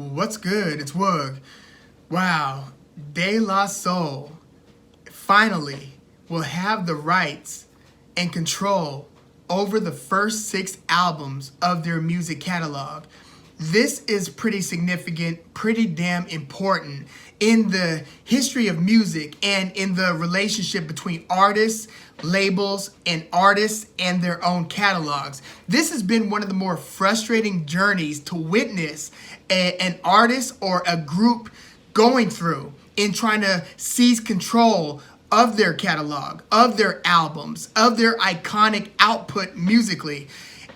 What's good? It's Woog. Wow, De La Soul finally will have the rights and control over the first 6 albums of their music catalog. This is pretty significant, pretty damn important in the history of music and in the relationship between artists, labels, and artists and their own catalogs. This has been one of the more frustrating journeys to witness an artist or a group going through in trying to seize control of their catalog, of their albums, of their iconic output musically.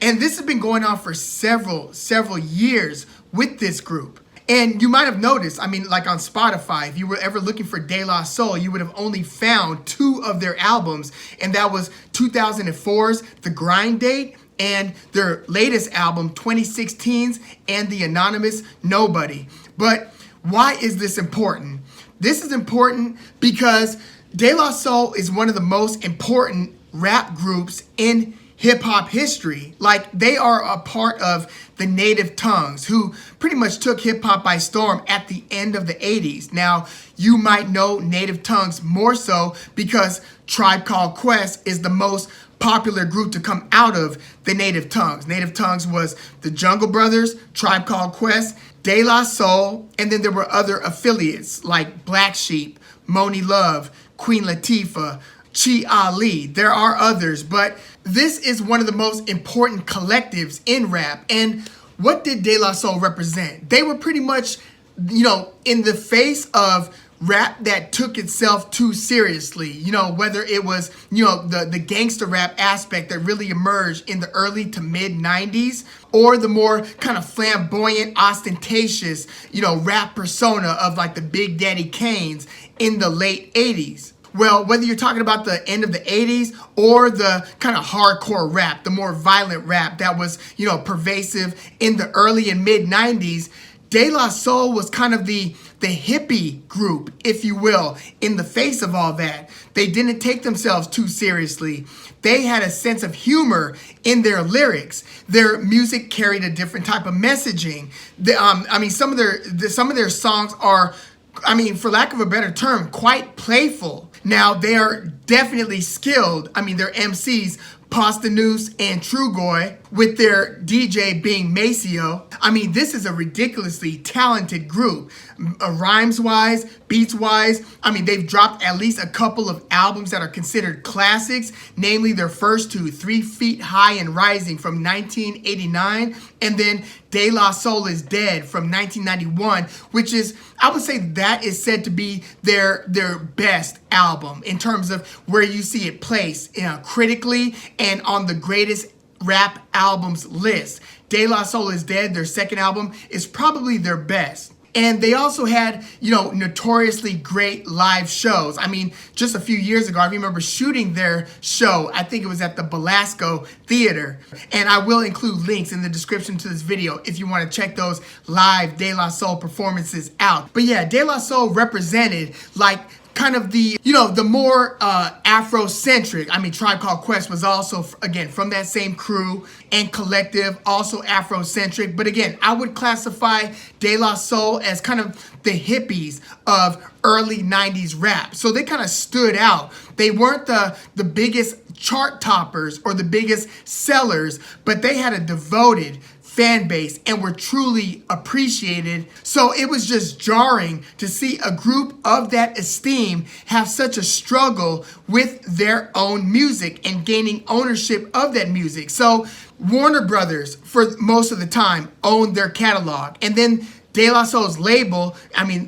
And this has been going on for several years with this group. And you might have noticed, like on Spotify, if you were ever looking for De La Soul, you would have only found 2 of their albums, and that was 2004's The Grind Date and their latest album, 2016's And the Anonymous Nobody. But why is this important? This is important because De La Soul is one of the most important rap groups in hip-hop history. Like, they are a part of the Native Tongues, who pretty much took hip-hop by storm at the end of the 80s. Now, you might know Native Tongues more so because Tribe Called Quest is the most popular group to come out of the Native Tongues. Native Tongues was the Jungle Brothers, Tribe Called Quest, De La Soul, and then there were other affiliates like Black Sheep, Monie Love, Queen Latifah, Chi Ali. There are others, but this is one of the most important collectives in rap. And what did De La Soul represent? They were pretty much, in the face of rap that took itself too seriously, whether it was, the gangster rap aspect that really emerged in the early to mid 90s, or the more kind of flamboyant, ostentatious, rap persona of like the Big Daddy Kanes in the late 80s. Well, whether you're talking about the end of the 80s or the kind of hardcore rap, the more violent rap that was, pervasive in the early and mid 90s, De La Soul was kind of the hippie group, if you will, in the face of all that. They didn't take themselves too seriously. They had a sense of humor in their lyrics. Their music carried a different type of messaging. Some of their songs are, for lack of a better term, quite playful. Now, they are definitely skilled. They're MCs, Pasta Noose and Trugoy, with their DJ being Maceo. This is a ridiculously talented group. Rhymes-wise, beats-wise, they've dropped at least a couple of albums that are considered classics, namely their first 2, 3 Feet High and Rising from 1989, and then De La Soul is Dead from 1991, which is, I would say that is said to be their best album in terms of where you see it placed critically and on the greatest rap albums list. De La Soul is Dead, their second album, is probably their best. And they also had, notoriously great live shows. Just a few years ago, I remember shooting their show. I think it was at the Belasco Theater. And I will include links in the description to this video if you want to check those live De La Soul performances out. But yeah, De La Soul represented like kind of the, the more Afrocentric. Tribe Called Quest was also, again, from that same crew and collective, also Afrocentric. But again, I would classify De La Soul as kind of the hippies of early 90s rap. So they kind of stood out. They weren't the biggest chart toppers or the biggest sellers, but they had a devoted fan base and were truly appreciated. So it was just jarring to see a group of that esteem have such a struggle with their own music and gaining ownership of that music. So Warner Brothers, for most of the time, owned their catalog. And then De La Soul's label,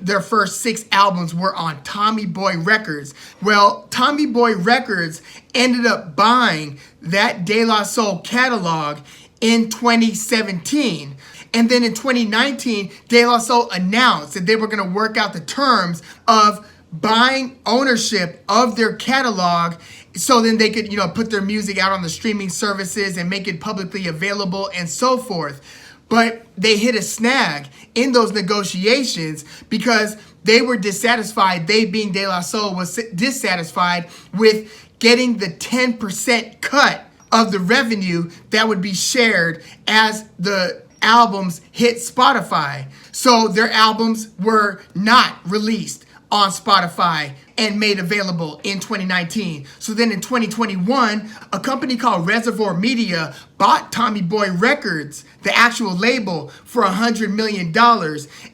their first 6 albums were on Tommy Boy Records. Well, Tommy Boy Records ended up buying that De La Soul catalog in 2017. And then in 2019, De La Soul announced that they were going to work out the terms of buying ownership of their catalog so then they could, put their music out on the streaming services and make it publicly available and so forth. But they hit a snag in those negotiations because they were dissatisfied. They, being De La Soul, was dissatisfied with getting the 10% cut of the revenue that would be shared as the albums hit Spotify. So So their albums were not released on Spotify and made available in 2019. So then in 2021, a company called Reservoir Media bought Tommy Boy Records, the actual label, for $100 million.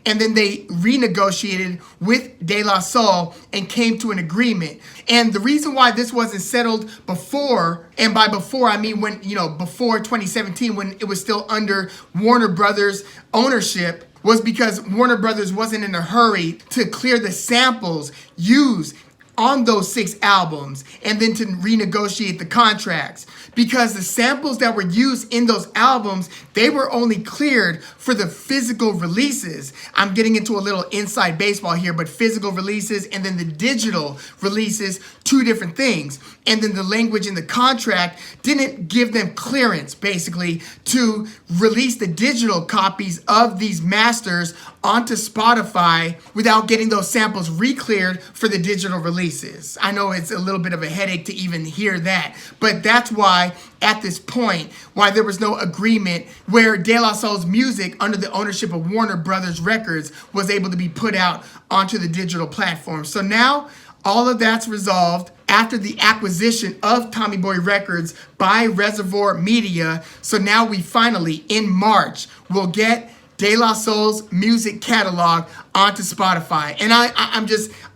And then they renegotiated with De La Soul and came to an agreement. And the reason why this wasn't settled before, and by before I mean when, before 2017, when it was still under Warner Brothers ownership, was because Warner Brothers wasn't in a hurry to clear the samples used on those 6 albums and then to renegotiate the contracts, because the samples that were used in those albums, they were only cleared for the physical releases. I'm getting into a little inside baseball here, but physical releases and then the digital releases, 2 different things. And then the language in the contract didn't give them clearance, basically, to release the digital copies of these masters onto Spotify without getting those samples re-cleared for the digital releases. I know it's a little bit of a headache to even hear that, but that's why at this point, why there was no agreement where De La Soul's music under the ownership of Warner Brothers Records was able to be put out onto the digital platform. So now all of that's resolved after the acquisition of Tommy Boy Records by Reservoir Media. So now we finally, in March, will get De La Soul's music catalog onto Spotify. And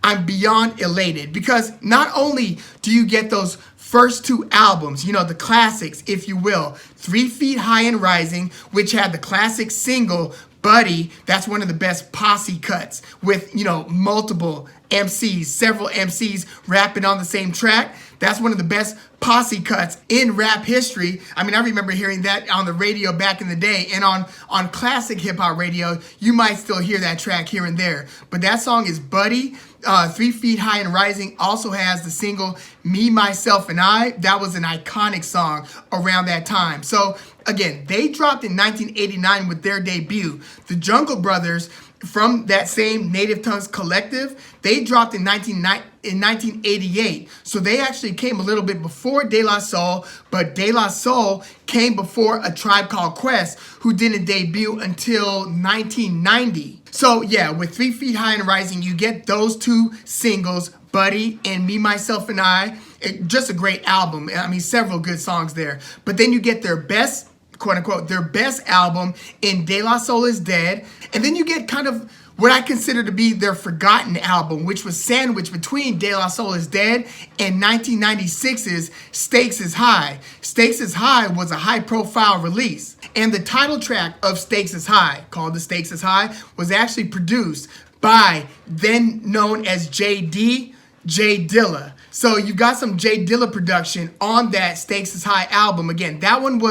I'm beyond elated, because not only do you get those first 2 albums, the classics, if you will, 3 Feet High and Rising, which had the classic single, Buddy. That's one of the best posse cuts with, multiple MCs, several MCs rapping on the same track. That's one of the best posse cuts in rap history. I mean, I remember hearing that on the radio back in the day, and on classic hip hop radio, you might still hear that track here and there. But that song is Buddy. 3 Feet High and Rising also has the single Me, Myself, and I. That was an iconic song around that time. So again, they dropped in 1989 with their debut. The Jungle Brothers, from that same Native Tongues collective, they dropped in 1988. So they actually came a little bit before De La Soul, but De La Soul came before A Tribe Called Quest, who didn't debut until 1990. So yeah, with 3 Feet High and Rising, you get those 2 singles, Buddy and Me, Myself, and I. Just a great album. I mean, several good songs there. But then you get their best, quote unquote, their best album in De La Soul Is Dead. And then you get kind of what I consider to be their forgotten album, which was sandwiched between De La Soul Is Dead and 1996's Stakes Is High. Stakes Is High was a high-profile release. And the title track of Stakes Is High, called The Stakes Is High, was actually produced by then known as J Dilla. So you got some J Dilla production on that Stakes Is High album. Again, that one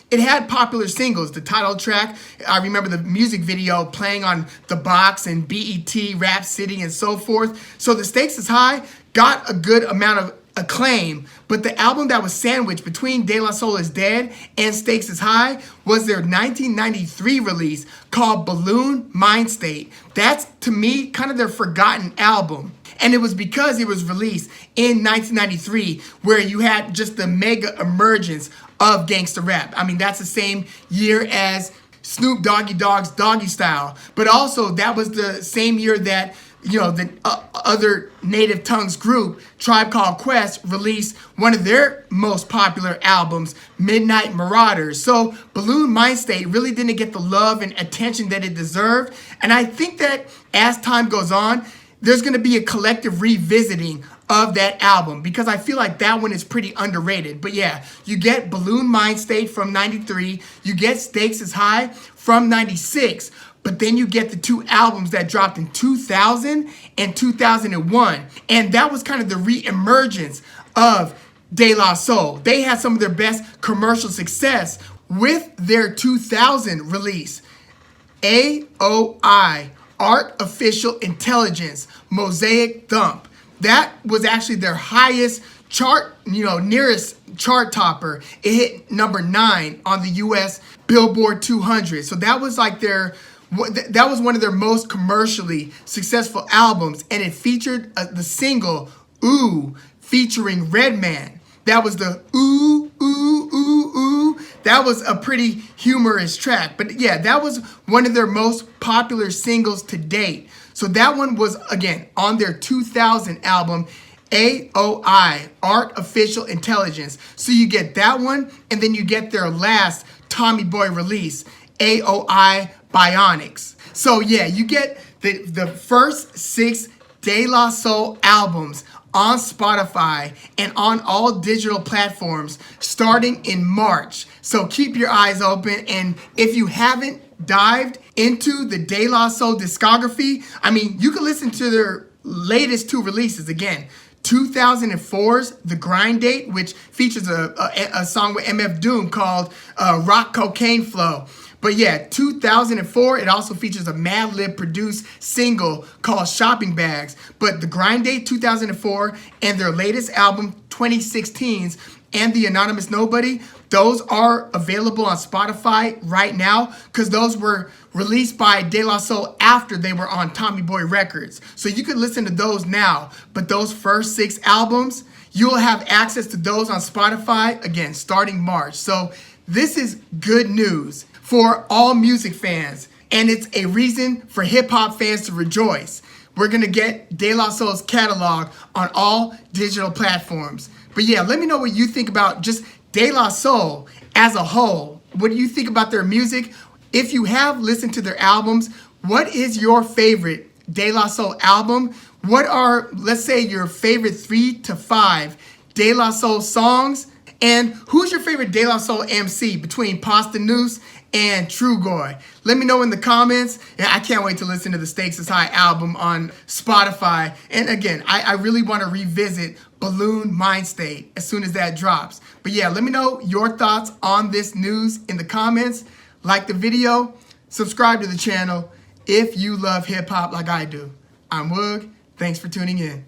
it had popular singles. The title track, I remember the music video playing on The Box and BET, Rap City, and so forth. So the Stakes Is High got a good amount of acclaim, but the album that was sandwiched between De La Soul Is Dead and Stakes Is High was their 1993 release called Balloon Mind State. That's, to me, kind of their forgotten album. And it was because it was released in 1993, where you had just the mega emergence of gangsta rap. I mean, that's the same year as Snoop Doggy Dogg's Doggy Style. But also, that was the same year that the other Native Tongues group, Tribe Called Quest, released one of their most popular albums, Midnight Marauders. So Balloon Mind State really didn't get the love and attention that it deserved. And I think that as time goes on, there's going to be a collective revisiting of that album, because I feel like that one is pretty underrated. But yeah, you get Balloon Mind State from 93, you get Stakes Is High from 96, but then you get the 2 albums that dropped in 2000 and 2001. And that was kind of the re-emergence of De La Soul. They had some of their best commercial success with their 2000 release, AOI, Artificial Intelligence, Mosaic Thump. That was actually their highest chart, nearest chart topper. It hit number 9 on the US Billboard 200. So that was like that was one of their most commercially successful albums, and it featured the single Ooh featuring Redman. That was the ooh, ooh, ooh, ooh. that was a pretty humorous track. But yeah, that was one of their most popular singles to date. So that one was, again, on their 2000 album, AOI, Artificial Intelligence. So you get that one, and then you get their last Tommy Boy release, AOI Bionics. So yeah, you get the first 6 De La Soul albums on Spotify and on all digital platforms starting in March. So keep your eyes open, and if you haven't dived into the De La Soul discography, I mean, you can listen to their latest 2 releases. Again, 2004's The Grind Date, which features a song with MF Doom called Rock Cocaine Flow. But yeah, 2004, it also features a Madlib produced single called Shopping Bags. But The Grind Date 2004 and their latest album 2016's and The Anonymous Nobody, those are available on Spotify right now because those were released by De La Soul after they were on Tommy Boy Records. So you can listen to those now, but those first 6 albums, you'll have access to those on Spotify, again, starting March. So this is good news for all music fans, and it's a reason for hip-hop fans to rejoice. We're gonna get De La Soul's catalog on all digital platforms. But yeah, let me know what you think about just De La Soul as a whole. What do you think about their music? If you have listened to their albums, what is your favorite De La Soul album? What are, let's say, your favorite 3 to 5 De La Soul songs? And who's your favorite De La Soul MC between Pasta Noose and Trugoy? Let me know in the comments. And I can't wait to listen to the Stakes is High album on Spotify. And again, I really want to revisit Balloon Mind State as soon as that drops. But yeah, let me know your thoughts on this news in the comments. Like the video, subscribe to the channel if you love hip hop like I do. I'm Woog. Thanks for tuning in.